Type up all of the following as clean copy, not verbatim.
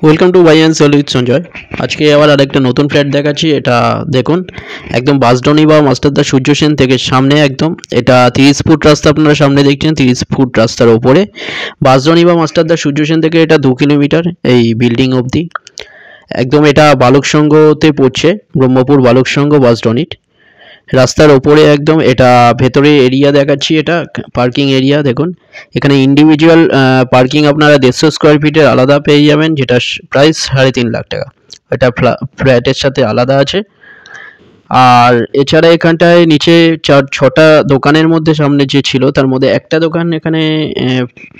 Welcome to buy and sell with Sanjay. আজকে আবার আরেকটা নতুন ফ্ল্যাট দেখাচ্ছি। এটা দেখুন, একদম বাঁশডনি বা মাস্টারদা সূর্য সেন থেকে সামনে একদম এটা 30 ফুট রাস্তা আপনারা সামনে দেখছেন। 30 ফুট রাস্তার ওপরে বাঁশডনি বা মাস্টারদা সূর্য সেন থেকে এটা 2 কিলোমিটার এই বিল্ডিং অবধি। একদম এটা বালকসংঘতে পড়ছে, ব্রহ্মপুর বালকসংঘ বাঁশডনির রাস্তার ওপরে একদম। এটা ভেতরে এরিয়া দেখাচ্ছি, এটা পার্কিং এরিয়া দেখুন। এখানে ইন্ডিভিজুয়াল পার্কিং আপনারা 150 স্কোয়ার ফিটের আলাদা পেয়ে যাবেন, যেটা প্রাইস 3.5 লাখ টাকা। এটা ফ্ল্যাটের সাথে আলাদা আছে। আর এছাড়া এখানটায় নিচে 4-6টা দোকানের মধ্যে সামনে যে ছিল তার মধ্যে একটা দোকান এখানে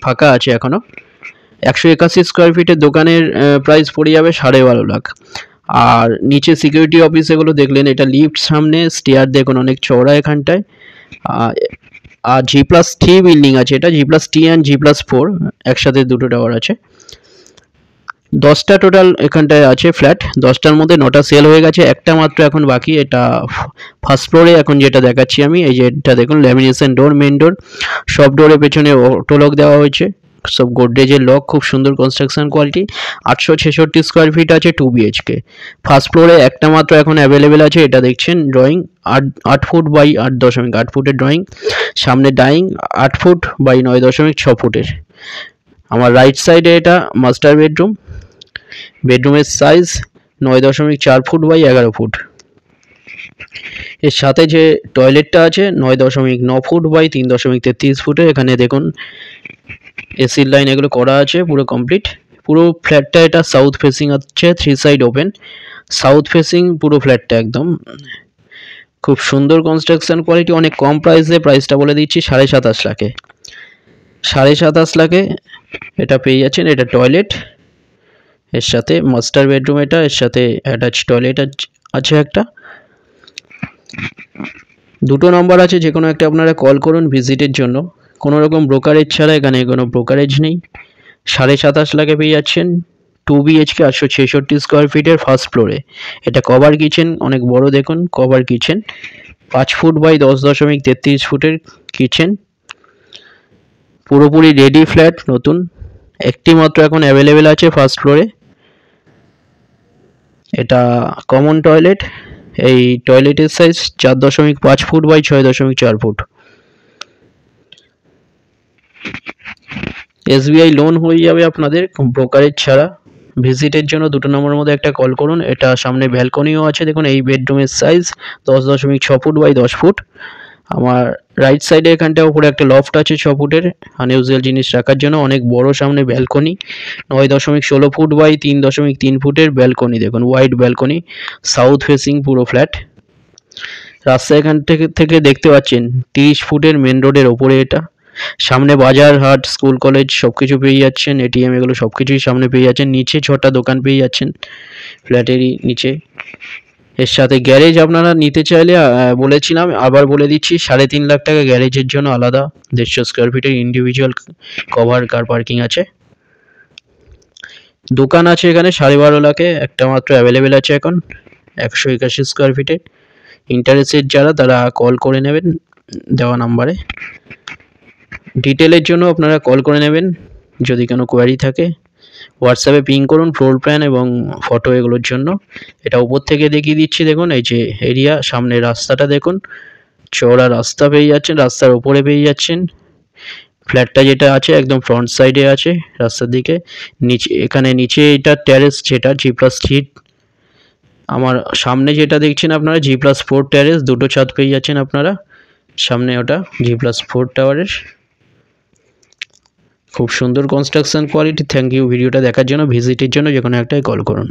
ফাঁকা আছে এখনো। 181 স্কোয়ার ফিটের দোকানের প্রাইস পড়ে যাবে 12.5 লাখ। আর নিচে সিকিউরিটি অফিস এগুলো দেখলেন, এটা লিফট, সামনে স্টেয়ার দেখুন অনেক চওড়া এখানটায়। আর G+3 বিল্ডিং আছে, এটা G+3 অ্যান্ড G+4 একসাথে দুটো টাওয়ার আছে। 10টা টোটাল এখানটায় আছে ফ্ল্যাট। 10টার মধ্যে 9টা সেল হয়ে গেছে, একটা মাত্র এখন বাকি। এটা ফার্স্ট ফ্লোরে এখন যেটা দেখাচ্ছি আমি, এই যে এটা দেখুন, ল্যামিনেশন ডোর, মেন ডোর, সব ডোরের পেছনে অটো লক দেওয়া হয়েছে, সব গোদরেজের লক, খুব সুন্দর কনস্ট্রাকশন কোয়ালিটি। 866 স্কোয়ার ফিট আছে, 2 BHK। ফার্স্ট ফ্লোরে একটা মাত্র এখন অ্যাভেলেবেল আছে, এটা দেখছেন ড্রয়িং 8 ফুট বাই 8.8 ফুটের ড্রয়িং। সামনে ডাইং 8 ফুট বাই 9.6 ফুটের। আমার রাইট সাইডে এটা মাস্টার বেডরুম। বেডরুমের সাইজ 9.4 ফুট বাই 11 ফুট। এর সাথে যে টয়লেটটা আছে 9.9 ফুট বাই 3.33 ফুটের। এখানে দেখুন এসির লাইন এগুলো করা আছে, পুরো কমপ্লিট। পুরো ফ্ল্যাটটা এটা সাউথ ফেসিং আছে, 3 সাইড ওপেন, সাউথ ফেসিং পুরো ফ্ল্যাটটা একদম। খুব সুন্দর কনস্ট্রাকশন কোয়ালিটি, অনেক কম প্রাইসে। প্রাইসটা বলে দিচ্ছি 27.5 লাখে। 27.5 লাখে এটা পেয়ে যাচ্ছেন। এটা টয়লেট, এর সাথে মাস্টার বেডরুম, এটা এর সাথে অ্যাটাচ টয়লেট আছে একটা। দুটো নম্বর আছে, যে কোনো একটা আপনারা কল করুন ভিজিটের জন্য। কোনো রকম ব্রোকারেজ ছাড়া, এখানে কোনো ব্রোকারেজ নেই। 27.5 লাখে পেয়ে যাচ্ছেন 2 BHK 866 স্কোয়ার ফিটের ফার্স্ট ফ্লোরে। এটা কভার কিচেন, অনেক বড় দেখুন কভার কিচেন, 5 ফুট বাই 10.33 ফুটের কিচেন। পুরোপুরি রেডি ফ্ল্যাট, নতুন। একটি মাত্র এখন অ্যাভেলেবেল আছে ফার্স্ট ফ্লোরে। এটা কমন টয়লেট। এই টয়লেটের size 4.5 foot by 6.4 foot. SBI loan হয়ে যাবে আপনাদের ব্রোকারেজ ছাড়া। ভিজিটের জন্য দুটো নম্বরের মধ্যে একটা কল করুন। এটা সামনে ব্যালকনিও আছে দেখুন। এই বেডরুমের সাইজ 10.6 ফুট বাই 10 ফুট। আমার রাইট সাইডে এখানটা উপরে একটা লফট আছে 6 ফুটের, আনইউজুয়াল জিনিস রাখার জন্য। অনেক বড় সামনে ব্যালকনি, 9.16 ফুট বাই 3.3 ফুটের ব্যালকনি দেখুন, ওয়াইড ব্যালকনি, সাউথ ফেসিং পুরো ফ্ল্যাট। রাস্তা এখান থেকে দেখতে পাচ্ছেন 30 ফুটের মেন রোডের ওপরে এটা। সামনে বাজার, হাট, স্কুল, কলেজ সব কিছু পেয়ে যাচ্ছেন। ATM এগুলো সব কিছুই সামনে পেয়ে যাচ্ছেন। নিচে 6টা দোকান পেয়ে যাচ্ছেন ফ্ল্যাটেরই নিচে। এর সাথে গ্যারেজ আপনারা নিতে চাইলে বলেছিলাম, আবার বলে দিচ্ছি, 3.5 লাখ টাকা গ্যারেজের জন্য আলাদা। 150 স্কোয়ার ফিটের ইন্ডিভিজুয়াল কভার কার পার্কিং আছে। দোকান আছে এখানে 12.5 লাখে, একটা মাত্র অ্যাভেলেবেল আছে এখন 181 স্কোয়ার ফিটে। ইন্টারেস্টেড যারা, তারা কল করে নেবেন দেওয়া নাম্বারে। ডিটেলের জন্য আপনারা কল করে নেবেন যদি কোনো কোয়ারি থাকে। হোয়াটসঅ্যাপে পিং করুন ফ্লোর প্ল্যান এবং ফটো এগুলোর জন্য। এটা উপর থেকে দেখিয়ে দিচ্ছি দেখুন, এই যে এরিয়া, সামনে রাস্তাটা দেখুন, চওড়া রাস্তা পেয়ে যাচ্ছেন, রাস্তার ওপরে পেয়ে যাচ্ছেন। ফ্ল্যাটটা যেটা আছে একদম ফ্রন্ট সাইডে আছে রাস্তার দিকে। নিচে এখানে নিচে এটা টেরেস, যেটা G+3। আমার সামনে যেটা দেখছেন আপনারা G+4 টেরেস, দুটো ছাদ পেয়ে যাচ্ছেন আপনারা সামনে, ওটা G+4 টাওয়ারের। খুব সুন্দর কনস্ট্রাকশন কোয়ালিটি। থ্যাংক ইউ ভিডিওটা দেখার জন্য। ভিজিটের জন্য যে কোনো একটাই কল করুন।